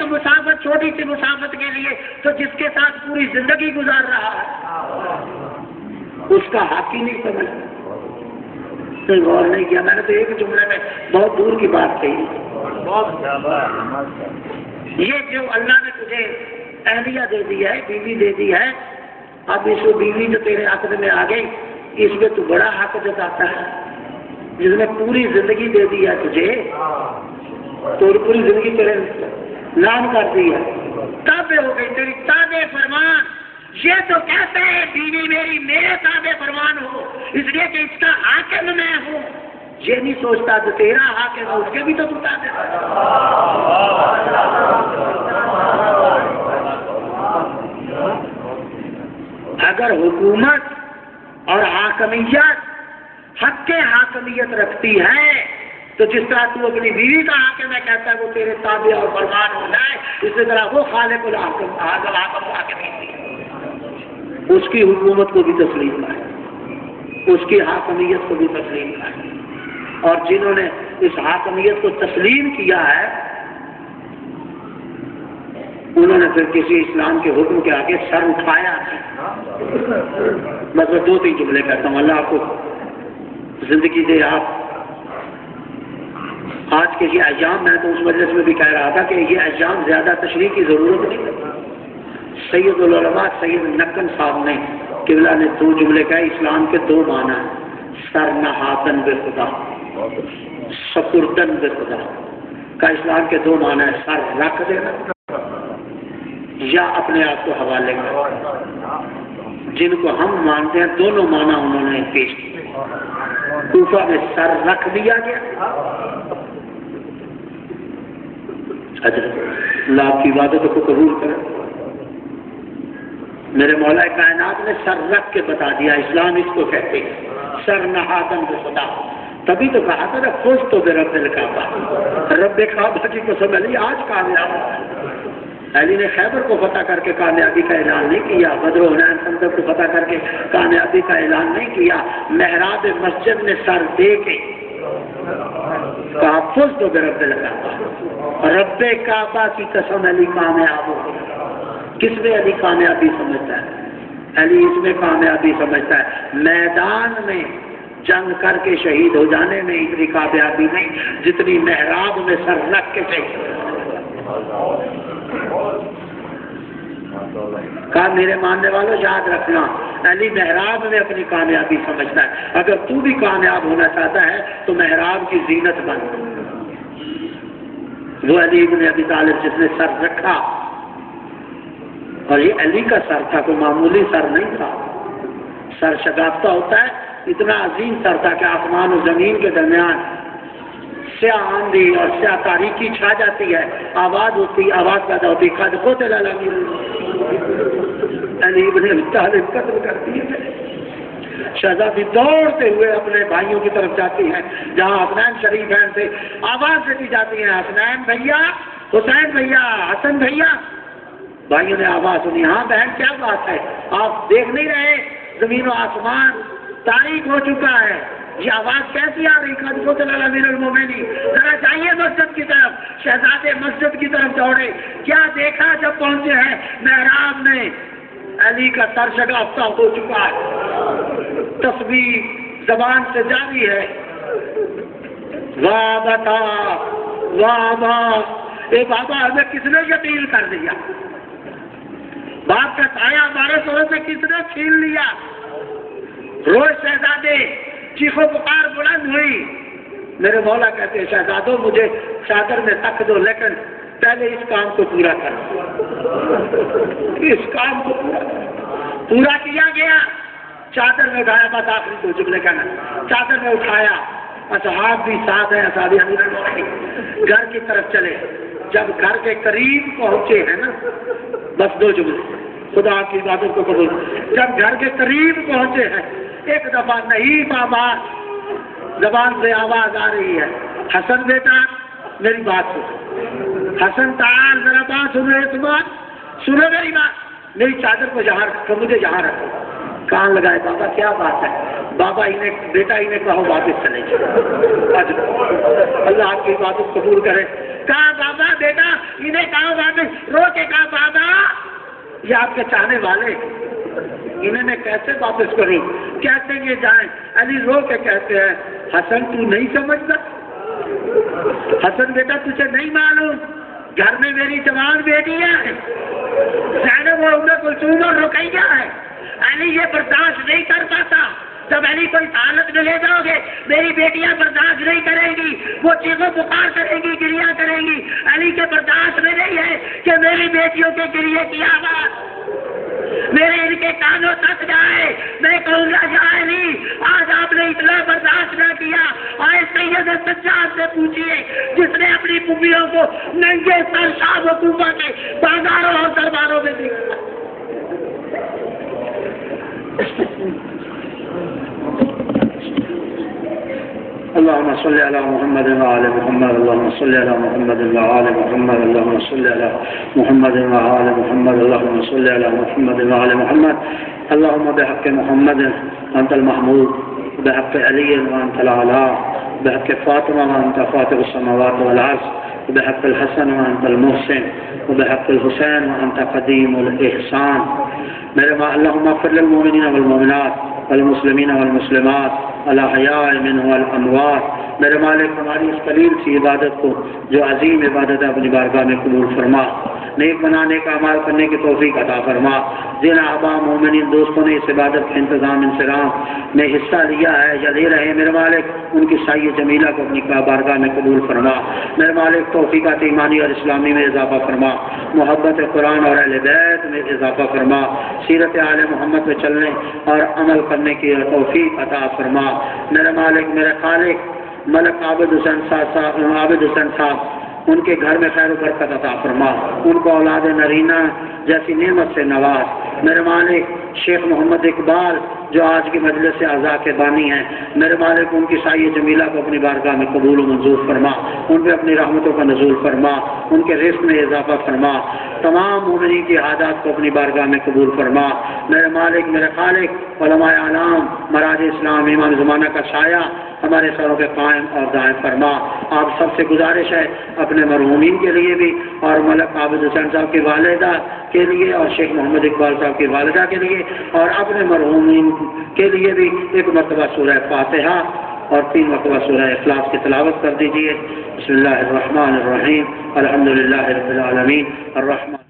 مسافت چھوٹی سی مسافت کے لیے تو جس کے ساتھ پوری زندگی گزار رہا ہے اس کا حق ہی نہیں سمجھتا. کوئی غور نہیں کیا. میں نے تو ایک جملے میں بہت دور کی بات کہی. یہ جو اللہ نے تجھے اہلیہ دے دی ہے، بیوی دے دی ہے، اب اس بیوی جو تیرے عقد میں آ گئی اس میں تو بڑا حق جتاتا ہے. جس نے پوری زندگی دے دی ہے تجھے، تو پوری زندگی تیرے نام کر دی ہے، تابع ہو گئی تیری تابع فرمان. یہ تو کہتا ہے بیوی میری میرے تابع فرمان ہو اس لیے کہ اس کا حاکم میں ہوں. یہ نہیں سوچتا جو تیرا حاکم ہے اس کے بھی تو تابع ہے. اگر حکومت اور حاکمیت حق کے حاکمیت رکھتی ہے تو جس طرح تو اپنی بیوی کا حاکم ہے کہتا ہے وہ تیرے تابع اور فرمان ہو جائے، اسی طرح وہ خالق الحاکم حاکمیت ہے. اس کی حکومت کو بھی تسلیم لائے، اس کی حاکمیت کو بھی تسلیم لائے. اور جنہوں نے اس حاکمیت کو تسلیم کیا ہے انہوں نے پھر کسی اسلام کے حکم کے آگے سر اٹھایا ہے. مطلب 2-3 جملے کہتا ہوں. اللہ آپ کو زندگی دے. آپ آج کے یہ ایام، میں تو اس مجلس میں بھی کہہ رہا تھا کہ یہ ایام زیادہ تشریح کی ضرورت نہیں. سید العلماء سید نقن صاحب نے قبلہ نے 2 جملے کہے. اسلام کے 2 معنی ہیں، سر نہادن بے خدا، سپردن بے خدا. کا اسلام کے 2 معنی ہیں، سر رکھ دینا یا اپنے آپ کو حوالے کرنا. جن کو ہم مانتے ہیں دونوں معنی انہوں نے پیش کیے. کوفہ میں سر رکھ دیا گیا. اللہ آپ کی عبادتوں کو قبول کرے. میرے مولا کائنات نے سر رکھ کے بتا دیا. اسلام اس کو کہتے ہیں سر نہادن بے خدا. تبھی تو کہا تھا نا خوش تو بے رب الکعبہ. رب کعبہ کی قسم علی آج کامیاب. علی نے خیبر کو فتح کر کے کامیابی کا اعلان نہیں کیا، بدر و حنین خندق کو فتح کر کے کامیابی کا اعلان نہیں کیا. محراب مسجد میں سر دے کے کہا فز تو بے رب الکعبہ. رب کعبہ کی قسم علی کامیاب ہو. کس میں علی کامیابی سمجھتا ہے؟ علی اس میں کامیابی سمجھتا ہے میدان میں جنگ کر کے شہید ہو جانے میں اتنی کامیابی نہیں جتنی محراب میں سر رکھ کے شہید. کہا میرے ماننے والوں یاد رکھنا علی محراب میں اپنی کامیابی سمجھتا ہے. اگر تو بھی کامیاب ہونا چاہتا ہے تو محراب کی زینت بن. وہ علی ابن ابی طالب جس نے سر رکھا، اور یہ علی کا سر تھا، کوئی معمولی سر نہیں تھا. سر شگافتہ ہوتا ہے، اتنا عظیم سر تھا کہ آسمان و زمین کے درمیان سیاہ آندھی اور سیاہ تاریکی چھا جاتی ہے، آواز پیدا ہوتی. قد قتل علی ابن ابی طالب قتل کرتی ہے. شہزادی دوڑتے ہوئے اپنے بھائیوں کی طرف جاتی ہیں جہاں حسنین شریف ہیں سے آواز دیتی جاتی ہے حسنین بھیا، حسین بھیا، حسن بھیا. بھائیوں نے آواز سنی. ہاں بہن کیا بات ہے؟ آپ دیکھ نہیں رہے زمین و آسمان تاریک ہو چکا ہے، یہ آواز کیسی آ رہی؟ قد قتل امیر المومنین. ذرا جائیے مسجد کی طرف. شہزادے مسجد کی طرف دوڑے. کیا دیکھا جب پہنچے ہیں محراب میں علی کا سر شگافتہ ہو چکا ہے. تسبیح زبان سے جاری ہے. واہ بتا واہ واہ، اے بابا ہمیں کس نے یقین کر دیا؟ باپ کا سایہ ہمارے سروں سے کس نے چھین لیا؟ روز شہزادے چیخو پکار بلند ہوئی. میرے مولا کہتے ہیں شہزادوں مجھے چادر میں تک دو لیکن پہلے اس کام کو پورا کر. اس کام کو پورا کیا گیا. چادر میں اٹھایا. بس آخری 2 جملے کہنا. چادر میں اٹھایا. اصحاب بھی ساتھ ہیں. اصحاب امیر المومنین گھر کی طرف چلے. جب گھر کے قریب پہنچے ہیں نا، بس 2 جملے خدا کی عبادت کو قبول. جب گھر کے قریب پہنچے ہیں ایک دفعہ نہیں آواز زبان سے آواز آ رہی ہے، حسن بیٹا میری بات سن. حسن تعال ذرا بات سنو. اعتماد سنو میری بات. میری چادر کو یہاں رکھو، مجھے یہاں رکھو. کان لگائے بابا کیا بات ہے؟ بابا انہیں بیٹا انہیں کہو واپس چلے جائے. اللہ آپ کی عبادت قبول کرے. کہا بابا بیٹا انہیں کہو واپس. رو کے کہا بابا یہ آپ کے چاہنے والے انہیں میں کیسے واپس کروں؟ کیسے یہ جائیں؟ علی رو کے کہتے ہیں حسن تو نہیں سمجھتا؟ حسن بیٹا تجھے نہیں معلوم گھر میں میری جوان بیٹیاں ہیں زینب اور ام کلثوم اور رقیہ ہے. علی یہ برداشت نہیں کر پاتا. جب علی کو اس حالت میں لے جاؤ گے میری بیٹیاں برداشت نہیں کریں گی. وہ چیخو پکار کریں گی گریہ کریں گی. علی کے برداشت میں نہیں ہے کہ میری بیٹیوں کے گریے کی آواز میرے ان کے کانوں تک جائے. میں کہوں گا یا علی آج آپ نے اتنا برداشت نہ کیا. آئے سید سجاد سے پوچھیے جس نے اپنی پھوپھیوں کو ننگے سر شاہ وقوفہ کے بازاروں اور درباروں میں دیکھا. اللهم صل على محمد وعلى محمد. اللهم صل على محمد وعلى محمد. اللهم صل على محمد وعلى محمد. اللهم صل على محمد وعلى محمد. اللهم بحق محمد انت المحمود بحق علي وانت الاعلى بحق فاطمه وانت فاطر السماوات والارض بحق الحسن وانت المحسن وبحق الحسين وانت قديم الاحسان. اللهم اغفر للمؤمنين والمؤمنات والمسلمين والمسلمات الاحیاء منهم والاموات. میرے مالک ہماری اس قلیل سی عبادت کو جو عظیم عبادت ہے اپنی بارگاہ میں قبول فرما. نیک بنانے کا عمل کرنے کی توفیق عطا فرما. جن احباب مومنین دوستوں نے اس عبادت کے انتظام انصرام میں حصہ لیا ہے یا لے رہے ہیں میرے مالک ان کی سایہ جمیلہ کو اپنی بارگاہ میں قبول فرما. میرے مالک توفیقات ایمانی اور اسلامی میں اضافہ فرما. محبت قرآن اور اہل بیت میں اضافہ فرما. سیرت آل محمد پہ چلنے اور عمل کرنے کی توفیق عطا فرما. میرے مالک میرے خالق ملک عابد حسین صاحب ان کے گھر میں خیر و برکت عطا فرما. ان کو اولاد نرینہ جیسی نعمت سے نواز. میرے مالک شیخ محمد اقبال جو آج کی مجلس سے اعضاء کے بانی ہیں میرے مالک ان کی سایہ جمیلہ کو اپنی بارگاہ میں قبول و منظور فرما. ان پہ اپنی رحمتوں کا نزول فرما. ان کے رزق میں اضافہ فرما. تمام مومنین کی حاجات کو اپنی بارگاہ میں قبول فرما. میرے مالک میرے خالق علماء اعلام مراج اسلام امام زمانہ کا سایہ ہمارے سروں پہ قائم اور دائم فرما. آپ سب سے گزارش ہے اپنے مرحومین کے لیے بھی اور ملک عابد حسین صاحب کی والدہ کے لیے اور شیخ محمد اقبال صاحب کی والدہ کے لیے اور اپنے مرحومین کے لیے بھی ایک مرتبہ سورہ فاتحہ اور 3 مرتبہ سورہ اخلاص کی تلاوت کر دیجیے. بسم اللہ الرحمن الرحیم الحمدللہ رب العالمین الرحمن